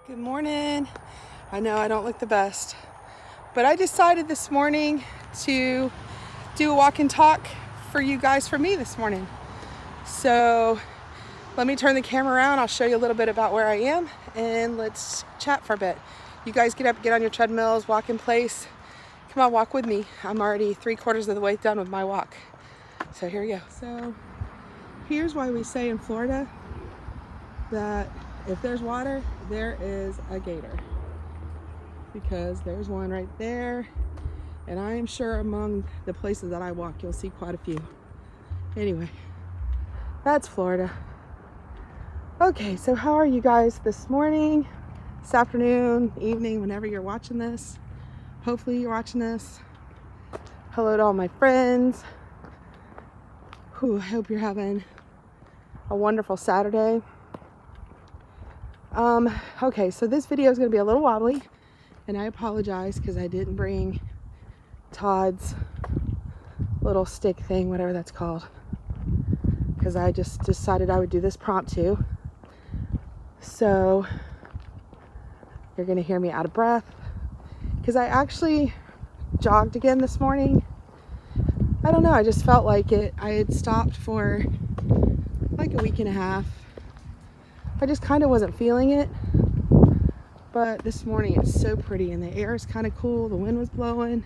Good morning. I know I don't look the best, but I decided this morning to do a walk and talk for you guys for me this morning. So let me turn the camera around. I'll show you a little bit about where I am and let's chat for a bit. You guys get up, get on your treadmills, walk in place. Come on, walk with me. I'm already 3/4 of the way done with my walk. So here we go. So here's why we say in Florida that if there's water, there is a gator, because there's one right there, and I am sure among the places that I walk you'll see quite a few. Anyway, that's Florida. Okay, so how are you guys this morning, this afternoon, evening, whenever you're watching this? Hopefully you're watching this. Hello to all my friends. I hope you're having a wonderful Saturday. Okay, so this video is going to be a little wobbly, and I apologize because I didn't bring Todd's little stick thing, whatever that's called, because I just decided I would do this promptu. So you're going to hear me out of breath because I actually jogged again this morning. I don't know, I just felt like it. I had stopped for like a week and a half. I just kind of wasn't feeling it, but this morning it's so pretty and the air is kind of cool. The wind was blowing,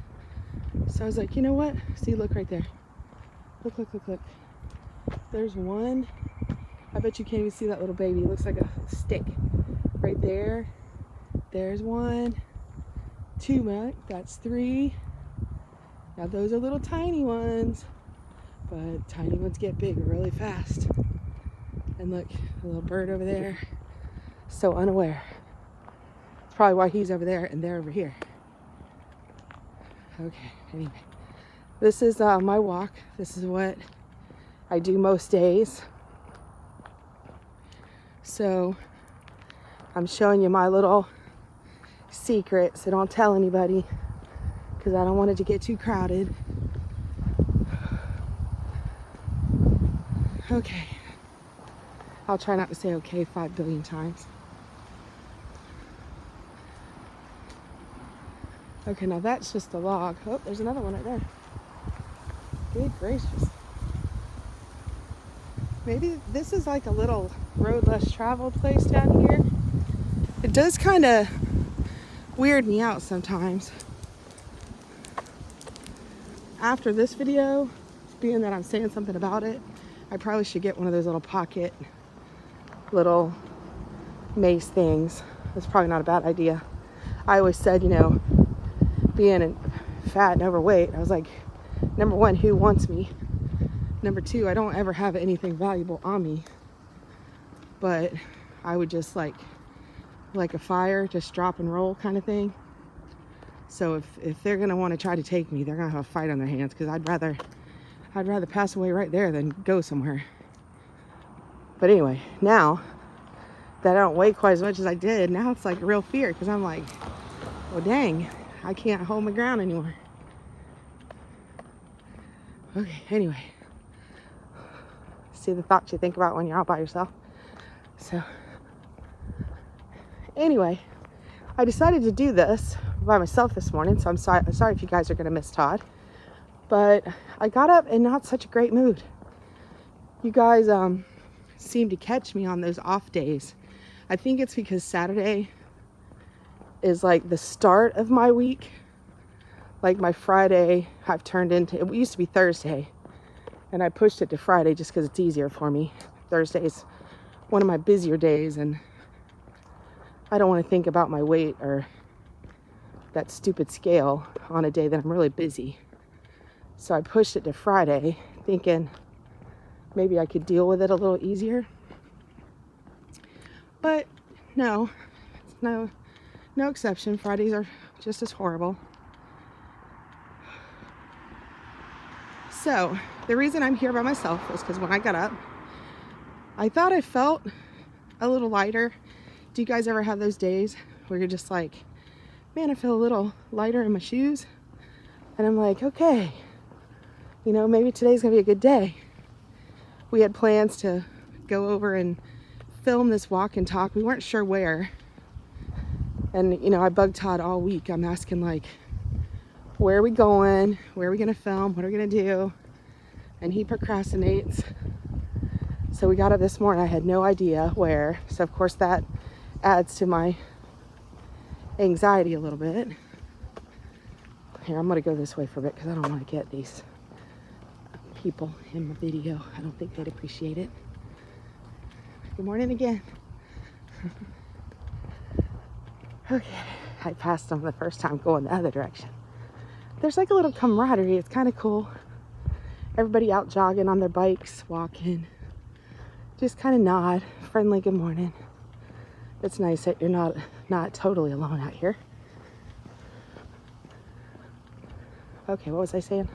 so I was like, you know what? See, look right there. Look. There's one. I bet you can't even see that little baby. It looks like a stick right there. There's one. Two, Mac. That's three. Now those are little tiny ones, but tiny ones get big really fast. And look, a little bird over there, so unaware. It's probably why he's over there and they're over here. Okay, anyway. This is my walk. This is what I do most days. So I'm showing you my little secret, so don't tell anybody because I don't want it to get too crowded. Okay. I'll try not to say okay 5 billion times. Okay, now that's just a log. Oh, there's another one right there. Good gracious. Maybe this is like a little road less traveled place down here. It does kind of weird me out sometimes. After this video, being that I'm saying something about it, I probably should get one of those little pocket little mace things. That's probably not a bad idea. I always said, you know, being fat and overweight, I was like, number one, who wants me? Number two, I don't ever have anything valuable on me, but I would just like a fire, just drop and roll kind of thing. So if they're gonna want to try to take me, they're gonna have a fight on their hands, because I'd rather pass away right there than go somewhere. But anyway, now that I don't weigh quite as much as I did, now it's like a real fear, because I'm like, well, dang, I can't hold my ground anymore. Okay, anyway. See the thoughts you think about when you're out by yourself. So, anyway, I decided to do this by myself this morning, so I'm sorry if you guys are going to miss Todd. But I got up in not such a great mood. You guys, seem to catch me on those off days. I think it's because Saturday is like the start of my week. Like my Friday I've turned into, it used to be Thursday, and I pushed it to Friday just because it's easier for me. Thursday's one of my busier days, and I don't want to think about my weight or that stupid scale on a day that I'm really busy. So I pushed it to Friday thinking maybe I could deal with it a little easier. But no exception. Fridays are just as horrible. So the reason I'm here by myself is because when I got up, I thought I felt a little lighter. Do you guys ever have those days where you're just like, man, I feel a little lighter in my shoes? And I'm like, okay, you know, maybe today's gonna be a good day. We had plans to go over and film this walk and talk. We weren't sure where, And, you know, I bug Todd all week. I'm asking, like, where are we going? Where are we going to film? What are we going to do? And he procrastinates. So we got up this morning. I had no idea where. So, of course, that adds to my anxiety a little bit. Here, I'm going to go this way for a bit because I don't want to get these people in my video. I don't think they'd appreciate it. Good morning again. Okay, I passed them the first time going the other direction. There's like a little camaraderie. It's kind of cool. Everybody out jogging on their bikes, walking. Just kind of nod, friendly good morning. It's nice that you're not totally alone out here. Okay, what was I saying?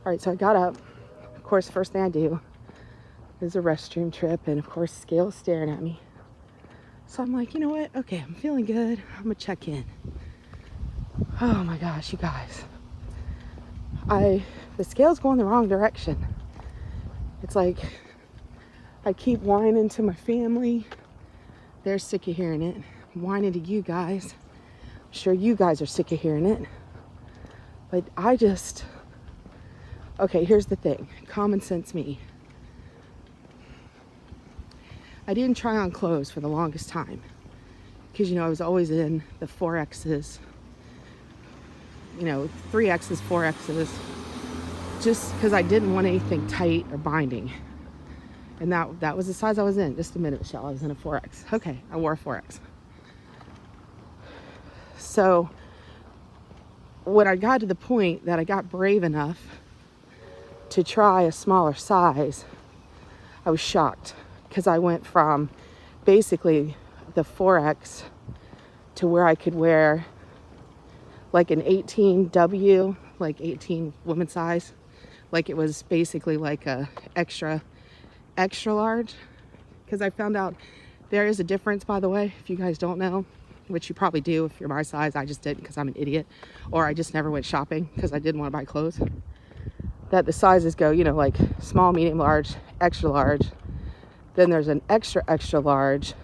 All right, so I got up. Of course, first thing I do is a restroom trip, and of course, Scale's staring at me. So I'm like, you know what? Okay, I'm feeling good. I'm gonna check in. Oh my gosh, you guys. The scale's going the wrong direction. It's like I keep whining to my family. They're sick of hearing it. I'm whining to you guys. I'm sure you guys are sick of hearing it. But okay, here's the thing. Common sense me. I didn't try on clothes for the longest time because, you know, I was always in the 4Xs, you know, 3Xs, 4Xs, just because I didn't want anything tight or binding. And that was the size I was in. Just a minute, Michelle, I was in a 4X. Okay, I wore a 4X. So when I got to the point that I got brave enough to try a smaller size, I was shocked. Because I went from basically the 4X to where I could wear like an 18W, like 18 women's size. Like it was basically like a extra large. Because I found out there is a difference, by the way, if you guys don't know, which you probably do if you're my size. I just didn't because I'm an idiot. Or I just never went shopping because I didn't want to buy clothes. That the sizes go, you know, like small, medium, large, extra large. Then there's an extra large,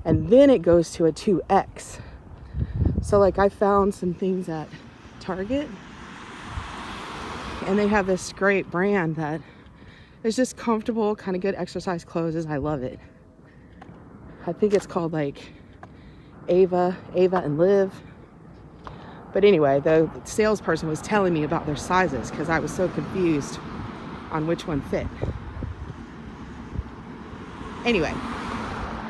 and then it goes to a 2X. So like I found some things at Target, and they have this great brand that is just comfortable, kind of good exercise clothes. I love it. I think it's called like Ava and Live. But anyway, the salesperson was telling me about their sizes because I was so confused on which one fit. Anyway,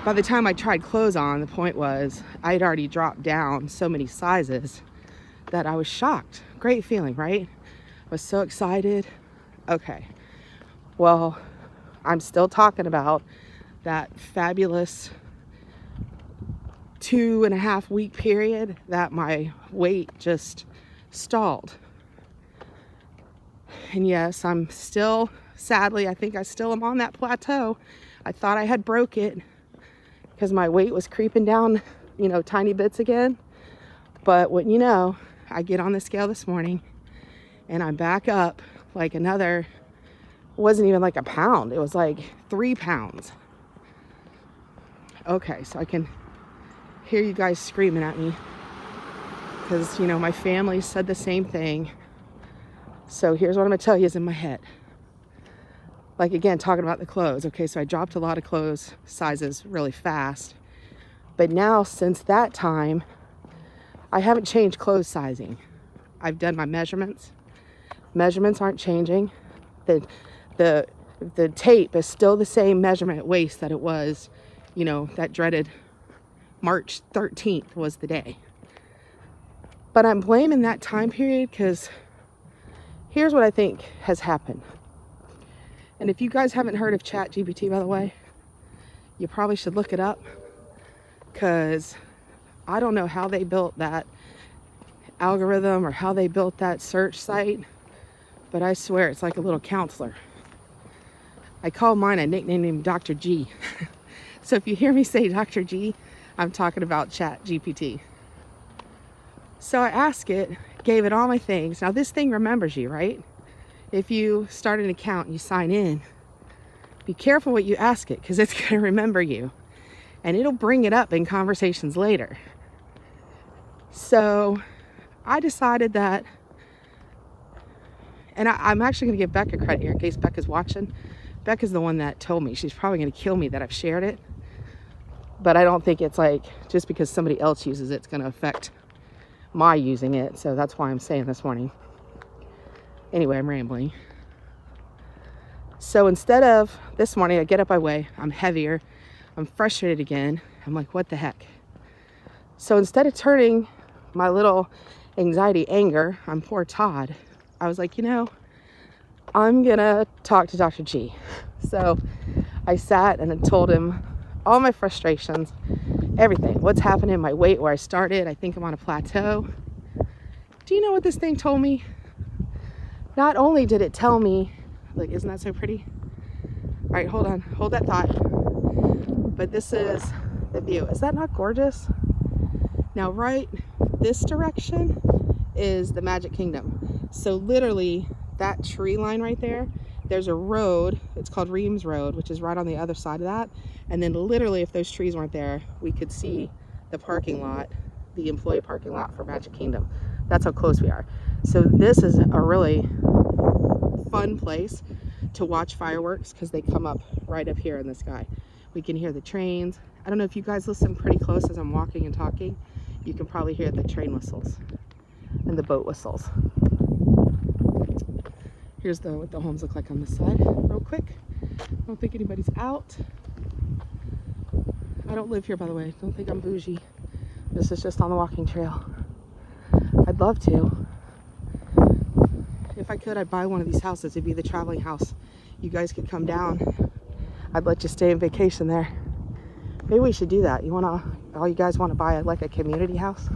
by the time I tried clothes on, the point was I had already dropped down so many sizes that I was shocked. Great feeling, right? I was so excited. Okay, well, I'm still talking about that fabulous 2.5 week period that my weight just stalled. And yes, I'm still, sadly, I think I still am on that plateau. I thought I had broke it because my weight was creeping down, you know, tiny bits again. But what you know, I get on the scale this morning and I'm back up like another, wasn't even like a pound. It was like 3 pounds. Okay, so I can hear you guys screaming at me because, you know, my family said the same thing. So here's what I'm gonna tell you is in my head. Like, again, talking about the clothes. Okay, so I dropped a lot of clothes sizes really fast. But now, since that time, I haven't changed clothes sizing. I've done my measurements. Measurements aren't changing. The tape is still the same measurement waist that it was, you know, that dreaded March 13th was the day. But I'm blaming that time period because here's what I think has happened. And if you guys haven't heard of ChatGPT, by the way, you probably should look it up because I don't know how they built that algorithm or how they built that search site, but I swear it's like a little counselor. I call mine a nickname named Dr. G. So if you hear me say Dr. G, I'm talking about ChatGPT. So I asked it, gave it all my things. Now this thing remembers you, right? If you start an account and you sign in, be careful what you ask it because it's going to remember you and it'll bring it up in conversations later. So I decided that, and I'm actually going to give Becca credit here in case Becca's watching. Becca's the one that told me. She's probably going to kill me that I've shared it. But I don't think it's like just because somebody else uses it, it's going to affect my using it. So that's why I'm saying this morning. Anyway, I'm rambling. So instead of this morning, I get up, I weigh, I'm heavier, I'm frustrated again. I'm like, what the heck? So instead of turning my little anxiety anger on poor Todd, I was like, you know, I'm gonna talk to Dr. G. So I sat and I told him all my frustrations, everything, what's happening, my weight, where I started. I think I'm on a plateau. Do you know what this thing told me? Not only did it tell me, like, isn't that so pretty? All right, hold on, hold that thought. But this is the view. Is that not gorgeous? Now, right this direction is the Magic Kingdom. So literally that tree line right there, there's a road, it's called Reams Road, which is right on the other side of that. And then literally if those trees weren't there, we could see the parking lot, the employee parking lot for Magic Kingdom. That's how close we are. So this is a really fun place to watch fireworks because they come up right up here in the sky. We can hear the trains. I don't know if you guys listen pretty close as I'm walking and talking. You can probably hear the train whistles and the boat whistles. Here's what the homes look like on this side real quick. I don't think anybody's out. I don't live here, by the way. Don't think I'm bougie. This is just on the walking trail. I'd love to. If I could, I'd buy one of these houses. It'd be the traveling house. You guys could come down. I'd let you stay on vacation there. Maybe we should do that. All you guys want to buy like a community house?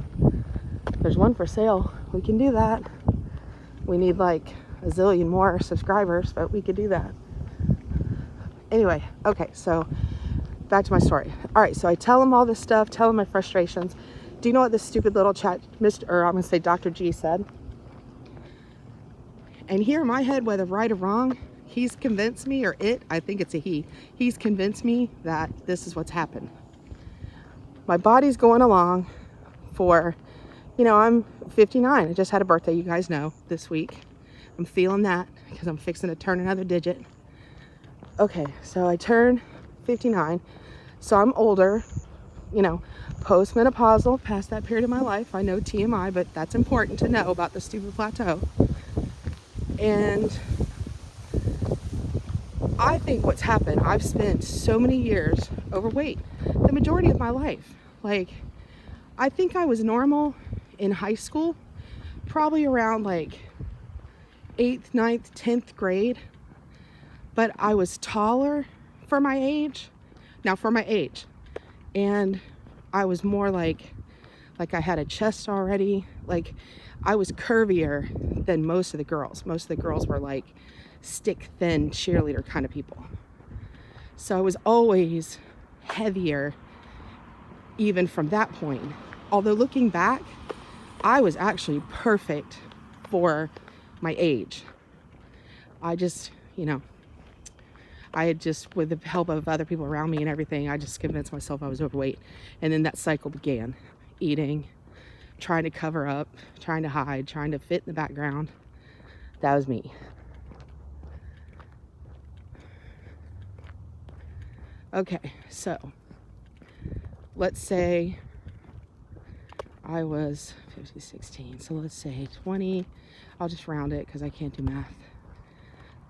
There's one for sale. We can do that. We need like a zillion more subscribers, but we could do that. Anyway, okay, so back to my story. All right, so I tell him all this stuff, tell him my frustrations. Do you know what this stupid little chat, I'm gonna say Dr. G said? And here in my head, whether right or wrong, he's convinced me, or I think it's a he's convinced me that this is what's happened. My body's going along for, I'm 59. I just had a birthday, you guys know, this week. I'm feeling that because I'm fixing to turn another digit. Okay, so I turn 59. So I'm older, postmenopausal, past that period of my life. I know TMI, but that's important to know about the stupid plateau. And I think what's happened, I've spent so many years overweight, the majority of my life. Like, I think I was normal in high school, probably around like 8th, 9th, 10th grade. But I was taller for my age. And I was more like I had a chest already. Like, I was curvier than most of the girls. Most of the girls were like stick thin cheerleader kind of people. So I was always heavier even from that point. Although looking back, I was actually perfect for my age. I just, I had just, with the help of other people around me and everything, I just convinced myself I was overweight. And then that cycle began. Eating, trying to cover up, trying to hide, trying to fit in the background. That was me. Okay, so let's say I was 50, 16. So let's say 20, I'll just round it because I can't do math.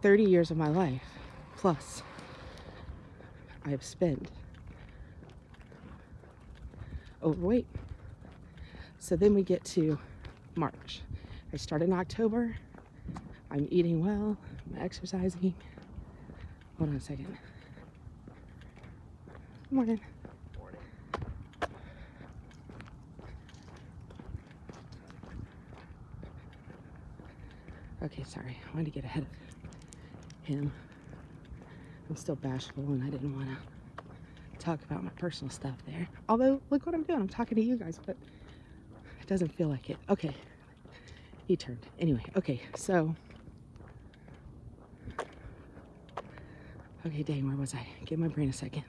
30 years of my life plus I have spent overweight. So then we get to March. I start in October. I'm eating well, I'm exercising. Hold on a second. Good morning. Morning. Okay, sorry. I wanted to get ahead of him. I'm still bashful and I didn't want to talk about my personal stuff there. Although, look what I'm doing. I'm talking to you guys, but it doesn't feel like it. Okay. He turned. Anyway, okay, so. Okay, dang, where was I? Give my brain a second.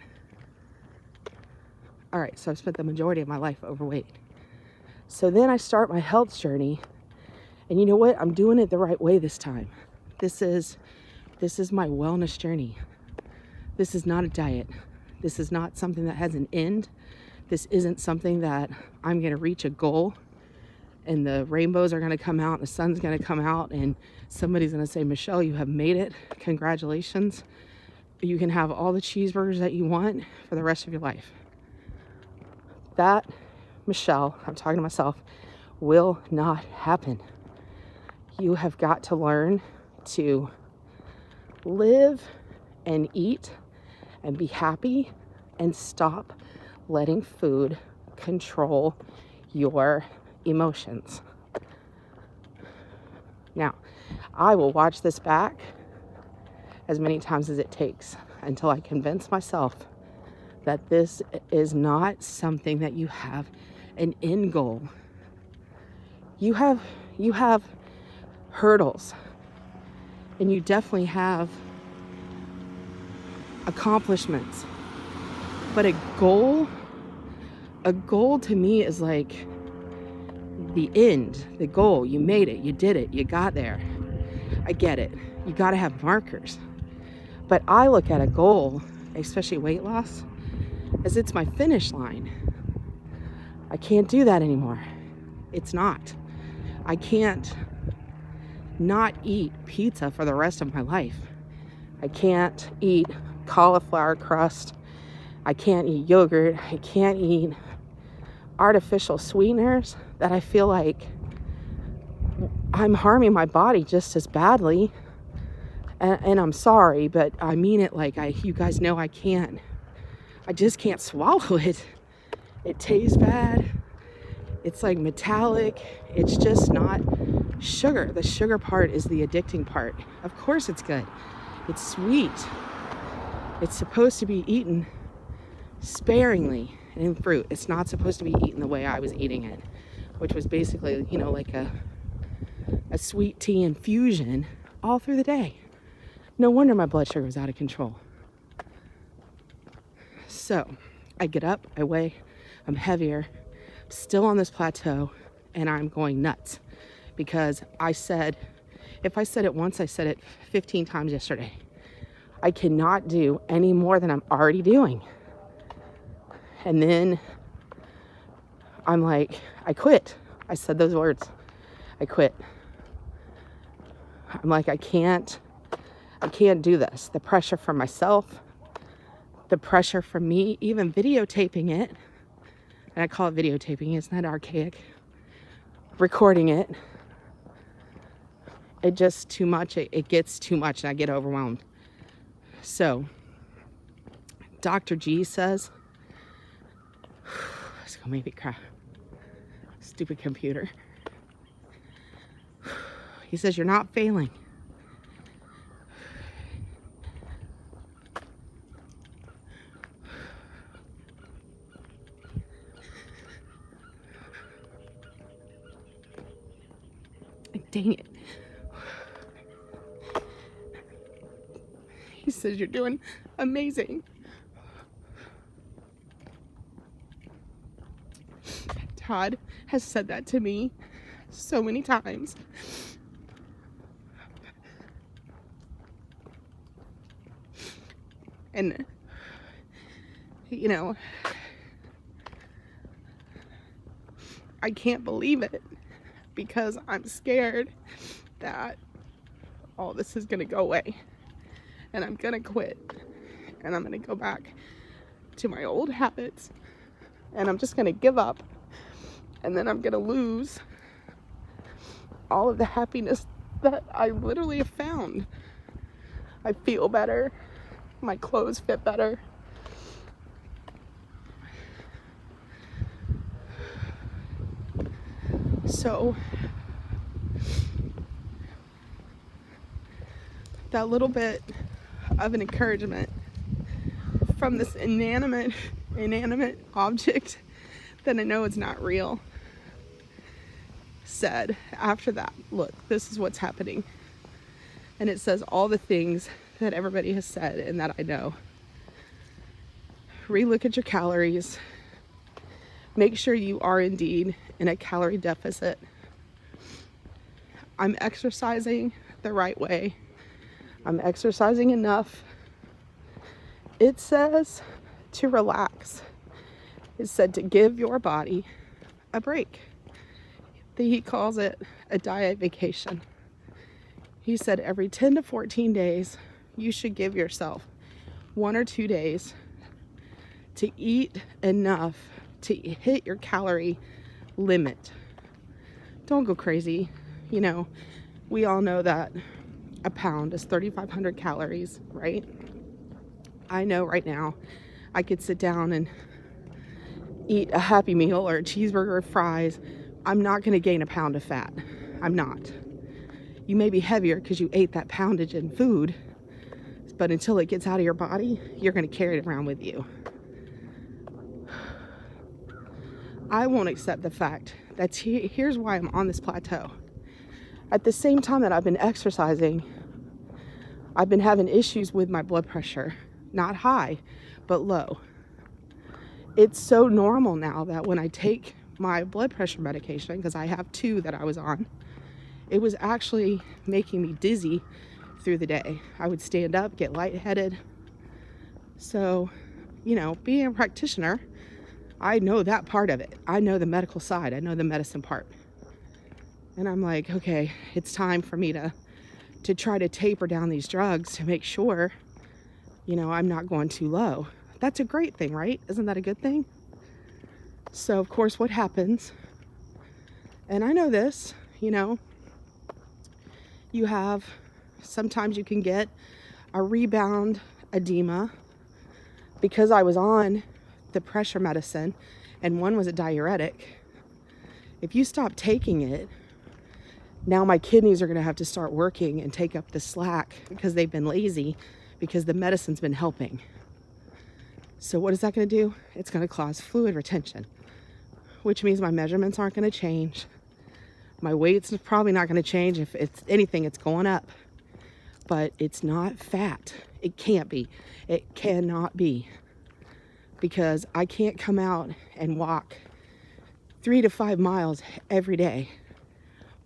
All right, so I've spent the majority of my life overweight. So then I start my health journey, and you know what? I'm doing it the right way this time. This is my wellness journey. This is not a diet. This is not something that has an end. This isn't something that I'm going to reach a goal and the rainbows are going to come out, the sun's going to come out, and somebody's going to say, Michelle, you have made it. Congratulations. You can have all the cheeseburgers that you want for the rest of your life. That, Michelle, I'm talking to myself, will not happen. You have got to learn to live and eat and be happy and stop letting food control your emotions. Now, I will watch this back as many times as it takes until I convince myself that this is not something that you have an end goal. You have hurdles, and you definitely have accomplishments. But a goal to me is like the end, the goal. You made it, you did it, you got there. I get it. You got to have markers. But I look at a goal, especially weight loss, as it's my finish line. I can't do that anymore. It's not. I can't not eat pizza for the rest of my life. I can't eat cauliflower crust. I can't eat yogurt. I can't eat artificial sweeteners that I feel like I'm harming my body just as badly. And I'm sorry, but I mean it like you guys know I can't. I just can't swallow it. It tastes bad. It's like metallic. It's just not sugar. The sugar part is the addicting part. Of course it's good. It's sweet. It's supposed to be eaten sparingly in fruit. It's not supposed to be eaten the way I was eating it, which was basically, like a sweet tea infusion all through the day. No wonder my blood sugar was out of control. So I get up, I weigh, I'm heavier, still on this plateau, and I'm going nuts because if I said it once, I said it 15 times yesterday. I cannot do any more than I'm already doing. And then I'm like, I quit. I said those words. I quit. I'm like, I can't do this. The pressure from myself, the pressure from me, even videotaping it, and I call it videotaping, isn't that archaic? Recording it. It just too much. It gets too much and I get overwhelmed. So, Dr. G says, it's gonna make me cry. Stupid computer. He says, you're not failing. Dang it. He says, you're doing amazing. Todd has said that to me so many times. And, I can't believe it because I'm scared that all this is going to go away. And I'm going to quit. And I'm going to go back to my old habits. And I'm just going to give up. And then I'm going to lose all of the happiness that I literally have found. I feel better. My clothes fit better. So, that little bit of an encouragement from this inanimate object that I know is not real said after that, look, this is what's happening. And it says all the things that everybody has said and that I know. Relook at your calories. Make sure you are indeed in a calorie deficit. I'm exercising the right way. I'm exercising enough. It says to relax. It said to give your body a break. He calls it a diet vacation. He said every 10 to 14 days, you should give yourself 1 or 2 days to eat enough to hit your calorie limit. Don't go crazy. You know, we all know that a pound is 3,500 calories, right? I know right now I could sit down and eat a Happy Meal or a cheeseburger or fries. I'm not going to gain a pound of fat. I'm not. You may be heavier because you ate that poundage in food, but until it gets out of your body, you're going to carry it around with you. I won't accept the fact that here's why I'm on this plateau. At the same time that I've been exercising, I've been having issues with my blood pressure. Not high, but low. It's so normal now that when I take my blood pressure medication, because I have 2 that I was on, it was actually making me dizzy through the day. I would stand up, get lightheaded. So, you know, being a practitioner, I know that part of it. I know the medical side. I know the medicine part. And I'm like, okay, it's time for me to try to taper down these drugs to make sure, you know, I'm not going too low. That's a great thing, right? Isn't that a good thing? So, of course, what happens, and I know this, you know, sometimes you can get a rebound edema because I was on the pressure medicine and one was a diuretic. If you stop taking it, now my kidneys are going to have to start working and take up the slack because they've been lazy because the medicine's been helping. So what is that going to do? It's going to cause fluid retention, which means my measurements aren't going to change. My weight's probably not going to change. If it's anything, it's going up. But it's not fat. It can't be. It cannot be. Because I can't come out and walk 3 to 5 miles every day,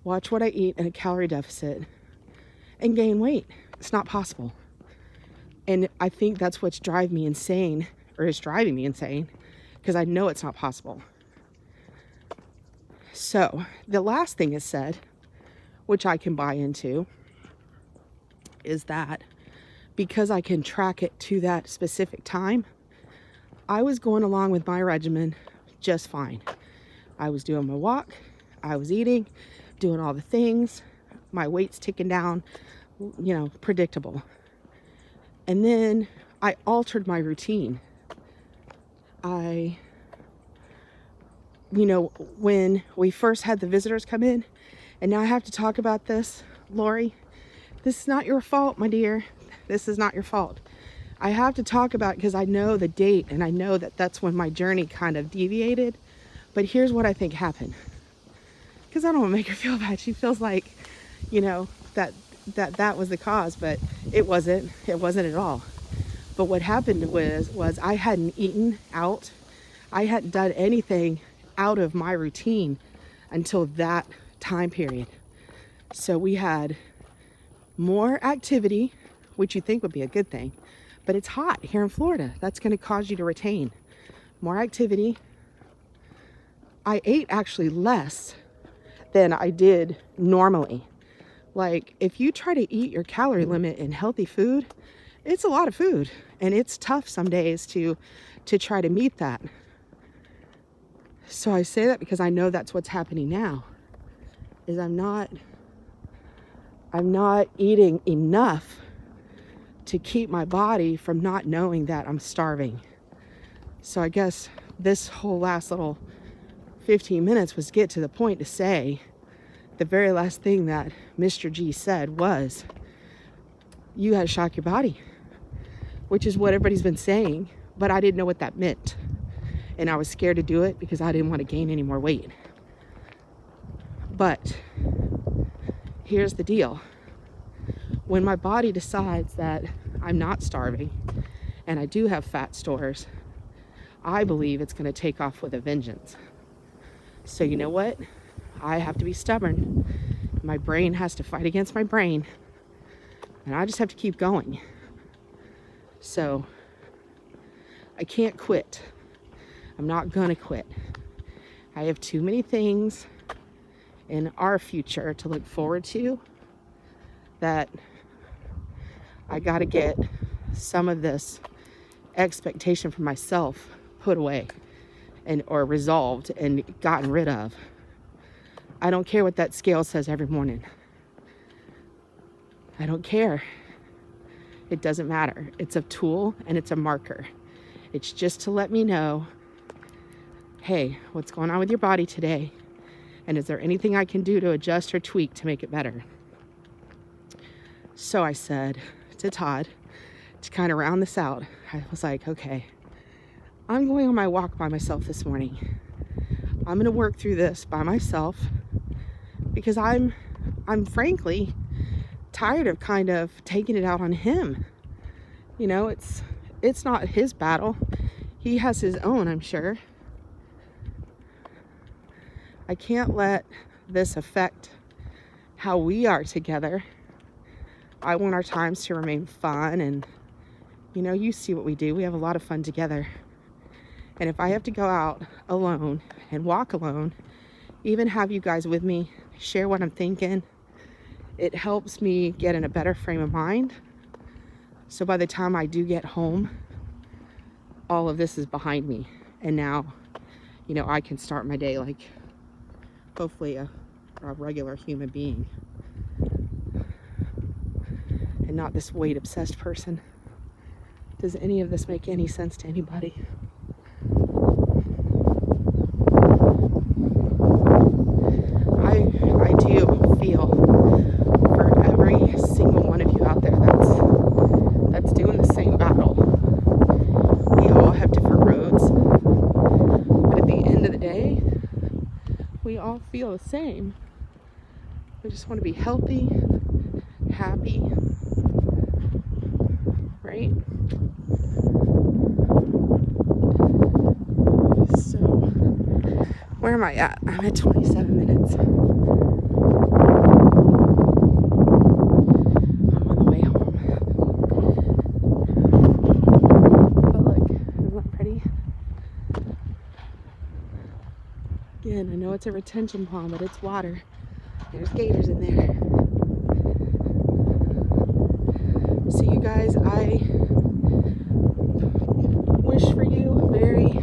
watch what I eat in a calorie deficit, and gain weight. It's not possible. And I think that's what's driving me insane, or is driving me insane, because I know it's not possible. So the last thing is said, which I can buy into, is that because I can track it to that specific time, I was going along with my regimen just fine. I was doing my walk, I was eating, doing all the things, my weight's ticking down, you know, predictable. And then I altered my routine. You know, when we first had the visitors come in, and now I have to talk about this, Lori, this is not your fault, my dear. This is not your fault. I have to talk about it because I know the date and I know that that's when my journey kind of deviated. But here's what I think happened. Because I don't want to make her feel bad. She feels like, you know, that was the cause, but it wasn't. It wasn't at all. But what happened was I hadn't eaten out. I hadn't done anything out of my routine until that time period. So we had more activity, which you think would be a good thing, but it's hot here in Florida. That's going to cause you to retain more activity. I ate actually less than I did normally. Like, if you try to eat your calorie limit in healthy food, it's a lot of food, and it's tough some days to try to meet that. So I say that because I know that's what's happening now, is I'm not eating enough to keep my body from not knowing that I'm starving. So I guess this whole last little 15 minutes was get to the point to say the very last thing that Mr. G said was, you gotta shock your body, which is what everybody's been saying, but I didn't know what that meant. And I was scared to do it because I didn't want to gain any more weight. But here's the deal. When my body decides that I'm not starving and I do have fat stores, I believe it's going to take off with a vengeance. So you know what? I have to be stubborn. My brain has to fight against my brain. And I just have to keep going. So I can't quit. I'm not gonna quit. I have too many things in our future to look forward to that I gotta get some of this expectation for myself put away or resolved and gotten rid of. I don't care what that scale says every morning. I don't care. It doesn't matter. It's a tool and it's a marker. It's just to let me know, hey, what's going on with your body today? And is there anything I can do to adjust or tweak to make it better? So I said to Todd, to kind of round this out, I was like, okay, I'm going on my walk by myself this morning. I'm going to work through this by myself because I'm frankly tired of kind of taking it out on him. You know, it's not his battle. He has his own, I'm sure. I can't let this affect how we are together. I want our times to remain fun, and you know, you see what we do. We have a lot of fun together. And if I have to go out alone and walk alone, even have you guys with me, share what I'm thinking, it helps me get in a better frame of mind. So by the time I do get home, all of this is behind me. And now, you know, I can start my day like hopefully a regular human being and not this weight obsessed person. Does any of this make any sense to anybody? I do feel for every single one of you out there that's doing the same battle. We all have different roads, but at the end of the day, we all feel the same. We just want to be healthy, happy, right? So, where am I at? I'm at 27 minutes. I'm on the way home. But look, isn't that pretty? Again, I know it's a retention pond, but it's water. There's gators in there. So you guys, I wish for you a very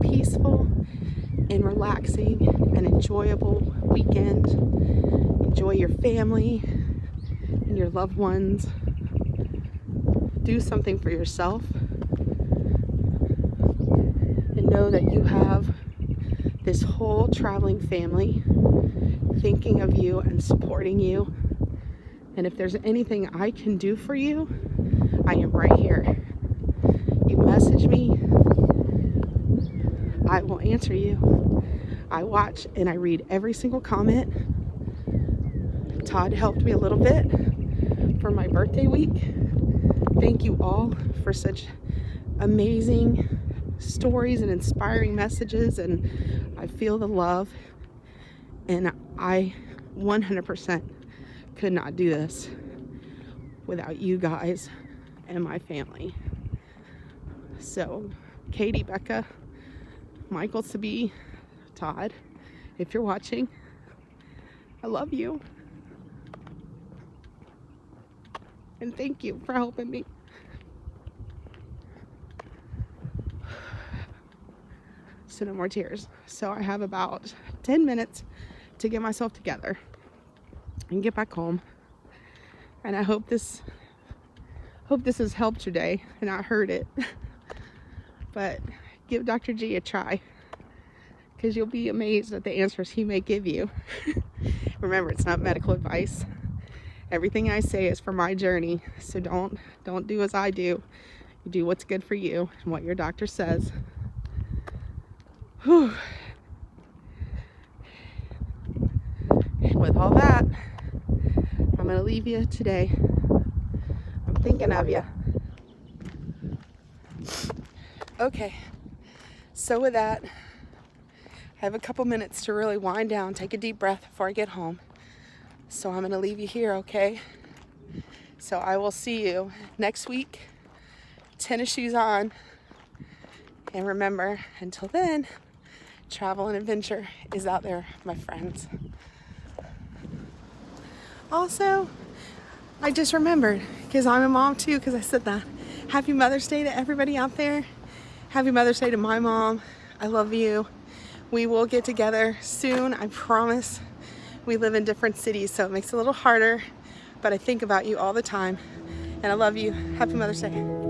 peaceful and relaxing and enjoyable weekend. Enjoy your family and your loved ones. Do something for yourself. And know that you have this whole traveling family thinking of you and supporting you. And if there's anything I can do for you, I am right here. You message me, I will answer you. I watch and I read every single comment. Todd helped me a little bit for my birthday week. Thank you all for such amazing stories and inspiring messages, and I feel the love, and I 100% could not do this without you guys and my family. So Katie, Becca, Michael, Sabi, Todd, if you're watching, I love you. And thank you for helping me. So no more tears. So I have about 10 minutes to get myself together and get back home. And I hope this has helped your day and I heard it. But give Dr. G a try, because you'll be amazed at the answers he may give you. Remember, it's not medical advice. Everything I say is for my journey, so don't do as I do. You do what's good for you and what your doctor says. Whew. And with all that, I'm going to leave you today. I'm thinking of you. Okay, so with that, I have a couple minutes to really wind down, take a deep breath before I get home. So I'm gonna leave you here, okay? So I will see you next week. Tennis shoes on. And remember, until then, travel and adventure is out there, my friends. Also, I just remembered, because I'm a mom too, because I said that. Happy Mother's Day to everybody out there. Happy Mother's Day to my mom. I love you. We will get together soon, I promise. We live in different cities, so it makes it a little harder, but I think about you all the time. And I love you. Happy Mother's Day.